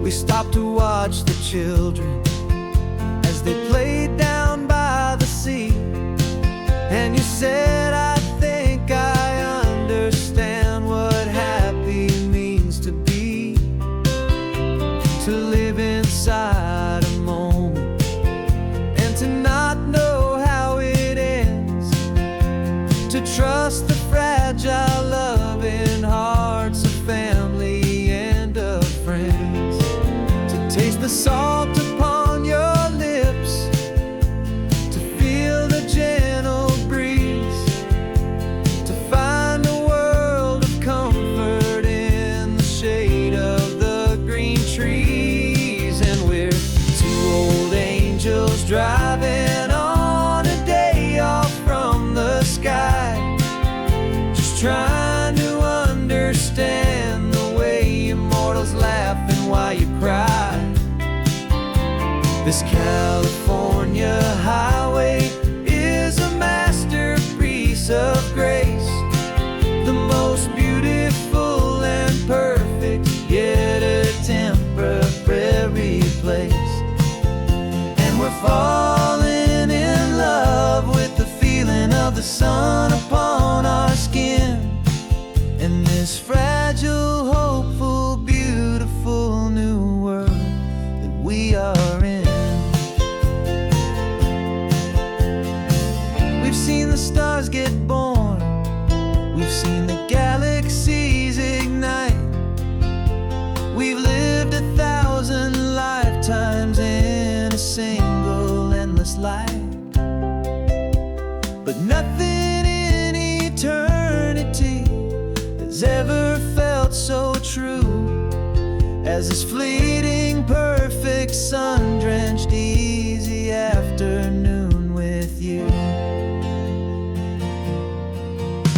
We stopped to watch the children as they played down by the sea, and you said, I think I understand what happy means to be, to live inside a moment and to not know how it ends, to trust the fragile loving hearts of family and of friends, to taste the salt upon your lips, to feel the gentle breeze, to find a world of comfort in the shade of the green trees. And we're two old angels driving on a day off from the sky, just trying to understand the way immortals laugh and why you cry. This California highway is a masterpiece of grace, the most beautiful and perfect, yet a temporary place. And we're falling in love with the feeling of the sun upon our skin, and this fragile, hopeful, beautiful new world that we are in. We've seen the stars get born, we've seen the galaxies ignite, we've lived 1,000 lifetimes ever felt so true as this fleeting, perfect, sun-drenched, easy afternoon with you.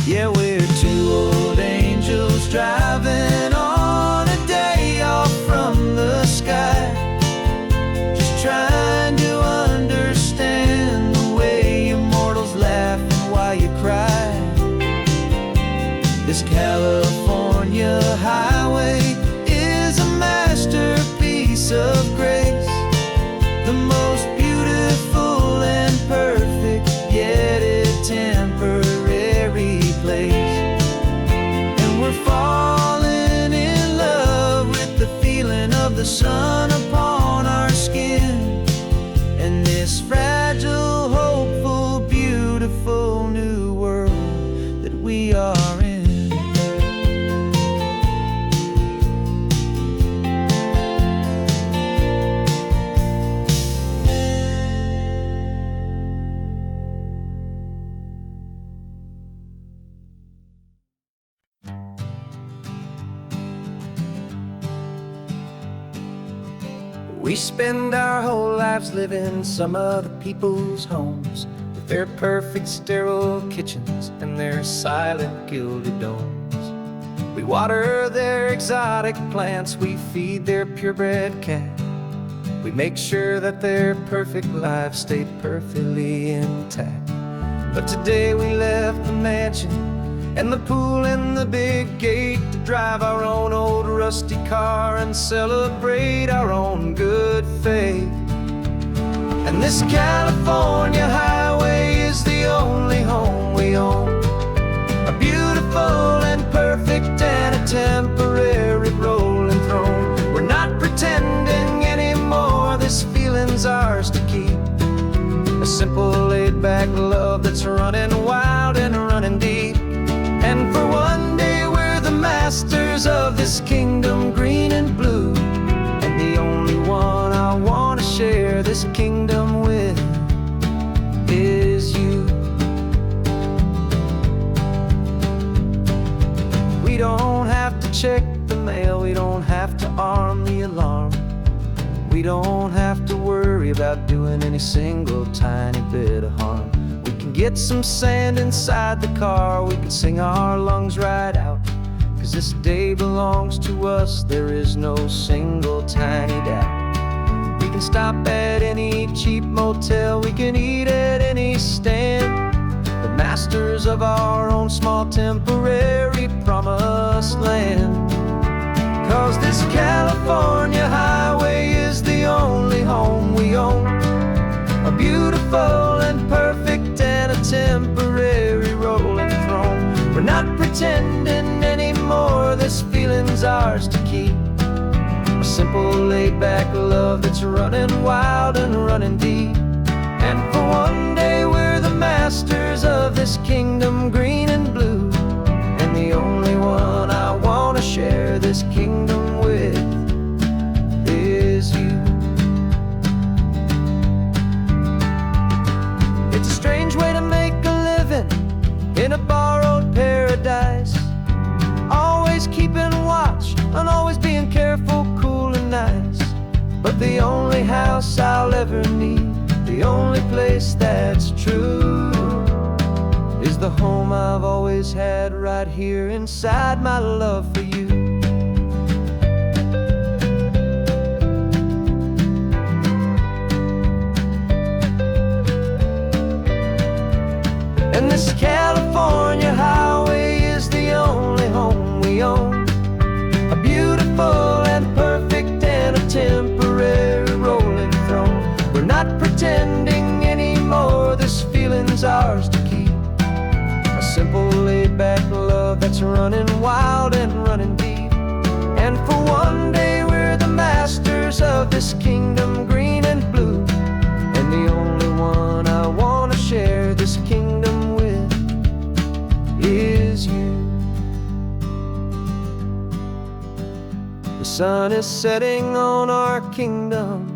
Yeah, we're two old angels driving on a day off from the sky, just trying to understand the way you mortals laugh and why you cry. This California highway is a masterpiece of grace, the most beautiful and perfect, yet a temporary place. And we're falling in love with the feeling of the sun upon our skin, and this fragile, hopeful, beautiful new world that we are in. We spend our whole lives living some other people's homes, with their perfect sterile kitchens and their silent gilded domes. We water their exotic plants, we feed their purebred cat. We make sure that their perfect lives stayed perfectly intact. But today we left the mansion and the pool and the big gate to drive our own old rusty car and celebrate our own good faith. And this California highway is the only home we own, a beautiful and perfect and a temporary rolling throne. We're not pretending anymore, this feeling's ours to keep, a simple laid-back love that's running wild and running deep. And for one day we're the masters of this kingdom green and blue, and the only one I want to share this kingdom with is you. We don't have to check the mail, we don't have to arm the alarm, we don't have to worry about doing any single tiny bit of harm. We can get some sand inside the car, we can sing our lungs right out, 'cause this day belongs to us, there is no single tiny doubt. We can stop at any cheap motel, we can eat at any stand, the masters of our own small temporary promised land. 'Cause this California highway is the only home we own, a beautiful and perfect and a temporary rolling throne. We're not pretending anymore, this feeling's ours to keep, a simple laid-back love that's running wild and running deep. And for one day we're the masters of this kingdom green and blue, and the only one I want to share this kingdom with is you. It's a strange way to make a living in a borrowed paradise, always keeping watch and always being careful, cool and nice. But the only house I'll ever need, the only place that's true, is the home I've always had right here inside my love for you. And this California highway is the only home we own, a beautiful and perfect and a temporary rolling throne. We're not pretending anymore, this feeling's ours to keep, a simple laid-back love that's running wild and running deep. And for one day we're the masters of this kingdom green and blue, and the only one I want to share this kingdom with is you. The sun is setting on our kingdom,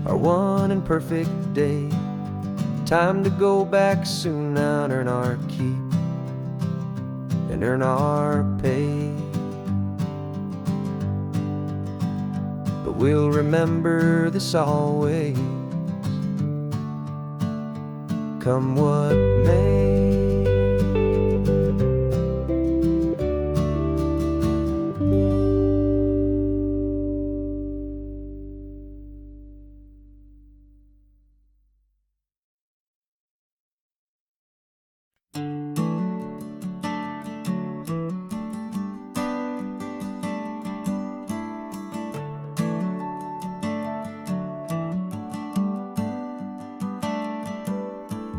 our one and perfect day. Time to go back soon now and earn our keep and earn our pay. we'll remember this always, come what may.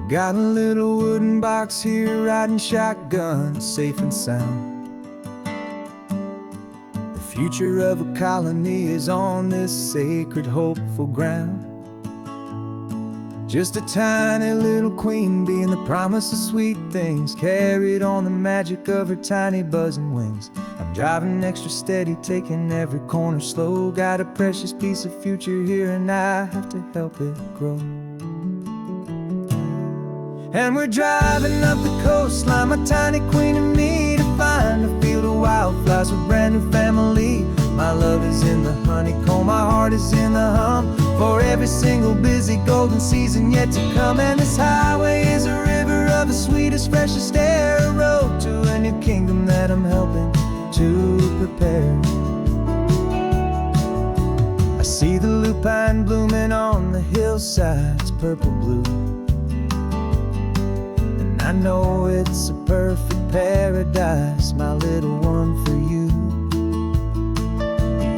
Got a little wooden box here, riding shotgun, safe and sound. The future of a colony is on this sacred, hopeful ground. Just a tiny little queen bee and the promise of sweet things, carried on the magic of her tiny buzzing wings. I'm driving extra steady, taking every corner slow. Got a precious piece of future here and I have to help it grow. And we're driving up the coastline, my tiny queen and me, to find a field of wildflowers with brand new family. My love is in the honeycomb, my heart is in the hum, for every single busy golden season yet to come. And this highway is a river of the sweetest, freshest air, a road to a new kingdom that I'm helping to prepare. I see the lupine blooming on the hillsides, purple blue, I know it's a perfect paradise, my little one, for you.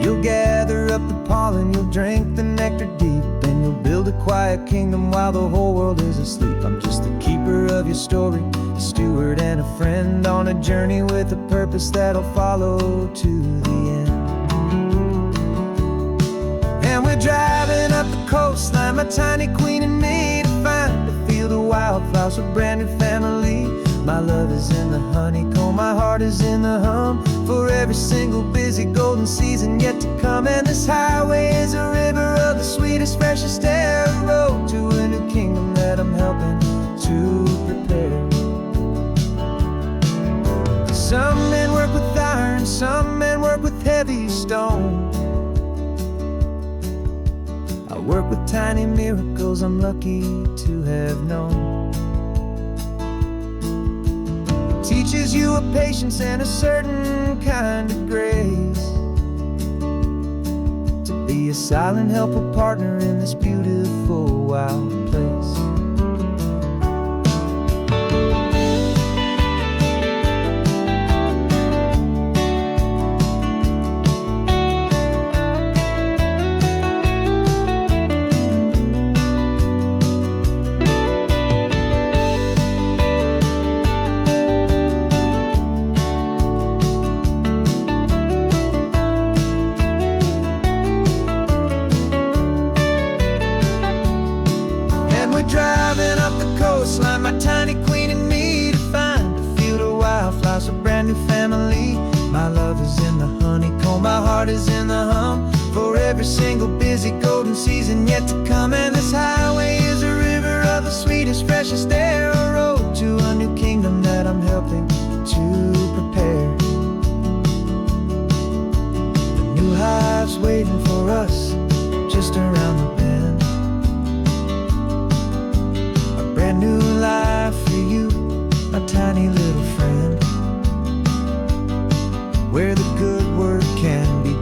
You'll gather up the pollen, you'll drink the nectar deep, and you'll build a quiet kingdom while the whole world is asleep. I'm just the keeper of your story, a steward and a friend, on a journey with a purpose that'll follow to the end. And we're driving up the coastline, my tiny queen and me, to find a field of wildflowers with brand new family. My love is in the honeycomb, my heart is in the hum, for every single busy golden season yet to come. And this highway is a river of the sweetest, freshest air, a road to a new kingdom that I'm helping to prepare. Some men work with iron, some men work with heavy stone. I work with tiny miracles I'm lucky to have known. Teaches you a patience and a certain kind of grace, to be a silent, helpful partner in this beautiful, wild place. Driving up the coastline, my tiny queen and me, to find a field of wildflowers, a brand new family. My love is in the honeycomb, my heart is in the hum, for every single busy golden season yet to come. And this highway is a river of the sweetest, freshest air, a road to a new kingdom that I'm helping to prepare. The new hive's waiting for us just around the bend. Brand new life for you, my tiny little friend, where the good work can begin.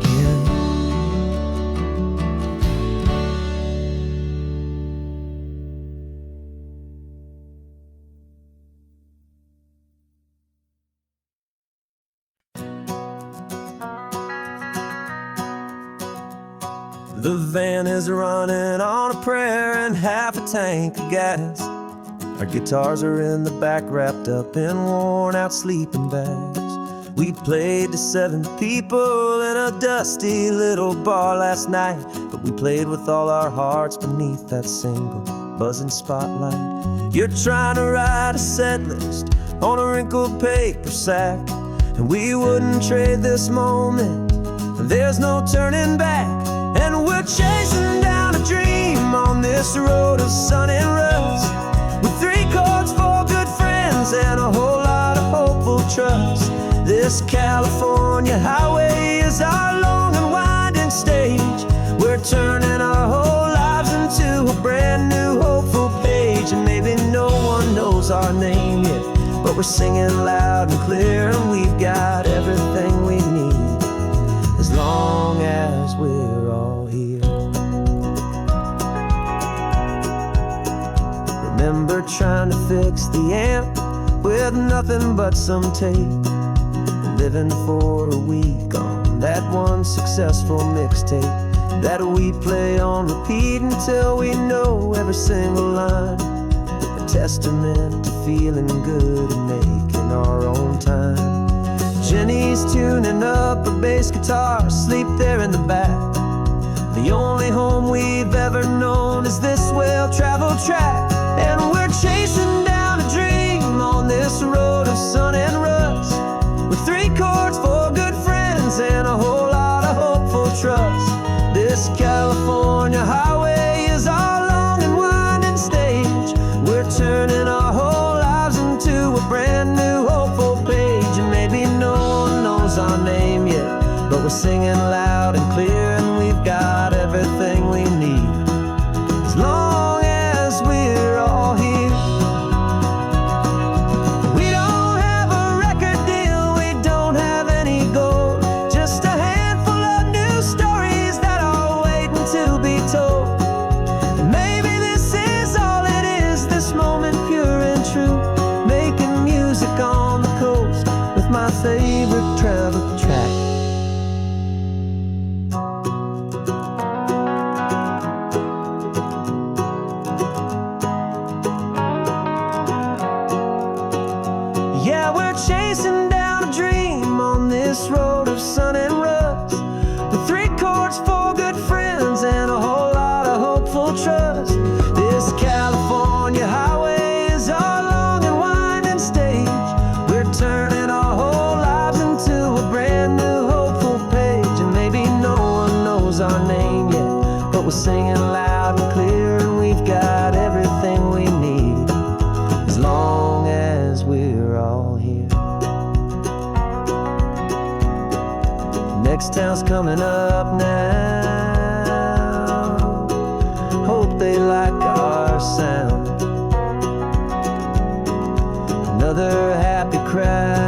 The van is running on a prayer and half a tank of gas. Our guitars are in the back, wrapped up in worn-out sleeping bags. We played to 7 people in a dusty little bar last night, but we played with all our hearts beneath that single buzzing spotlight. You're trying to write a set list on a wrinkled paper sack, and we wouldn't trade this moment. There's no turning back, and we're chasing down a dream on this road of sun and rust, with 3 chords, 4 good friends, and a whole lot of hopeful trust. This California highway is our long and winding stage, we're singing loud and clear, and we've got everything we need as long as we're all here. Remember trying to fix the amp with nothing but some tape, living for a week on that one successful mixtape that we play on repeat until we know every single line. A testament to feeling good and making our own time. Jenny's tuning up a bass guitar, asleep there in the back. The only home we've ever known is this well-traveled track, and we're chasing down a dream on this road of sun and rust, with 3 chords, 4 good friends, and a whole lot of hopeful trust. This California highway is our long and winding stage. We're turning our whole lives into a brand new hopeful page. And maybe no one knows our name yet, but we're singing loud and clear, and we've got everything we need as long as we're all here. We don't have a record deal, we don't have any gold, just a handful of new stories that are waiting to be told. And maybe this is all it is, this moment pure and true, making music on the coast with my favorite travel track. Yeah, we're chasing down a dream on this road of sun and rust, with 3 chords, 4 good friends, and a whole lot of hopeful trust. This California highway is our long and winding stage. We're turning our whole lives into a brand new hopeful page. And maybe no one knows our name yet, but we're singing loud and clear, and we've got everything we need as long as we're all here. Next town's coming up now, hope they like our sound. Another happy crowd,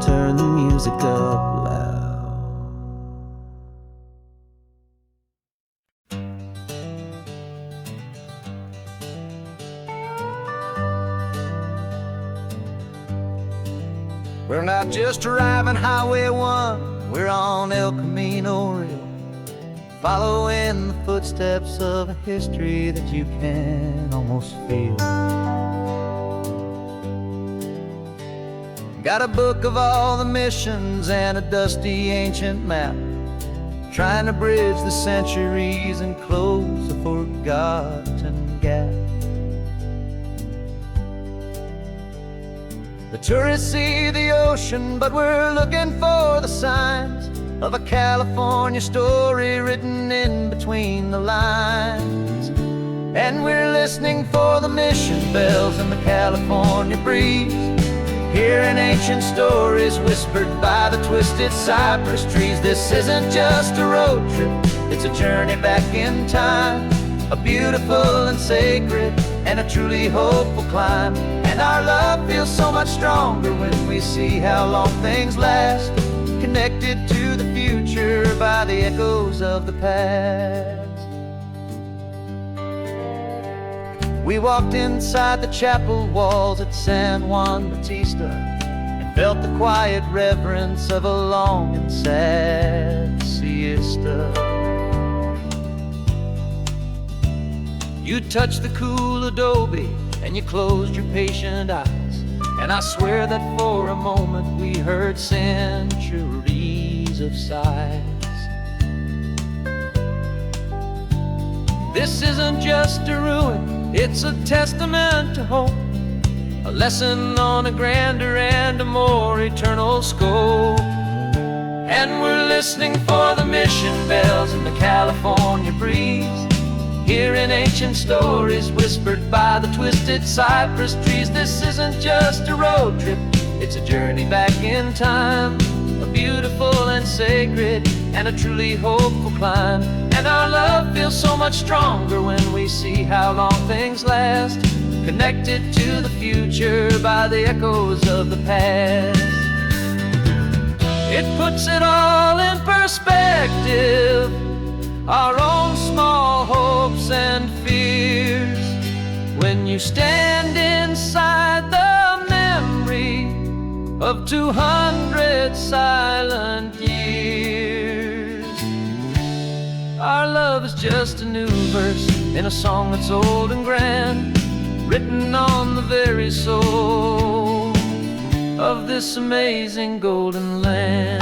turn the music up loud. We're not just driving Highway 1, we're on El Camino Real, following the footsteps of a history that you can almost feel. Got a book of all the missions and a dusty ancient map, trying to bridge the centuries and close a forgotten gap. The tourists see the ocean, but we're looking for the signs of a California story written in between the lines. And we're listening for the mission bells in the California breeze, hearing ancient stories whispered by the twisted cypress trees. This isn't just a road trip, it's a journey back in time, a beautiful and sacred and a truly hopeful climb. And our love feels so much stronger when we see how long things last, connected to the future by the echoes of the past. We walked inside the chapel walls at San Juan Bautista and felt the quiet reverence of a long and sad siesta. You touched the cool adobe and you closed your patient eyes, and I swear that for a moment we heard centuries of sighs. This isn't just a ruin, it's a testament to hope, a lesson on a grander and a more eternal scope. And we're listening for the mission bells in the California breeze, hearing ancient stories whispered by the twisted cypress trees. This isn't just a road trip, it's a journey back in time, a beautiful and sacred and a truly hopeful climb. And our love feels so much stronger when we see how long things last, connected to the future by the echoes of the past. It puts it all in perspective, our own small hopes and fears. When you stand inside the memory of 200 silent years, our love is just a new verse in a song that's old and grand, written on the very soul of this amazing golden land.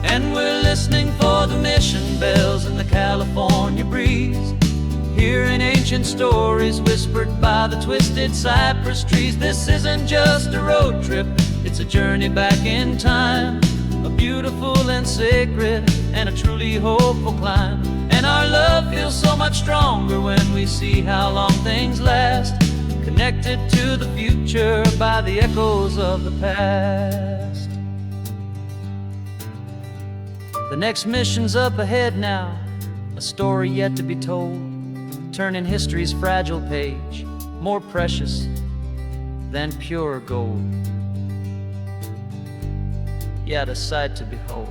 And we're listening for the mission bells in the California breeze, hearing ancient stories whispered by the twisted cypress trees. This isn't just a road trip, it's a journey back in time, a beautiful and sacred and a truly hopeful climb. And our love feels so much stronger when we see how long things last, connected to the future by the echoes of the past. The next mission's up ahead now, a story yet to be told, turning history's fragile page more precious than pure gold. Yet a sight to behold.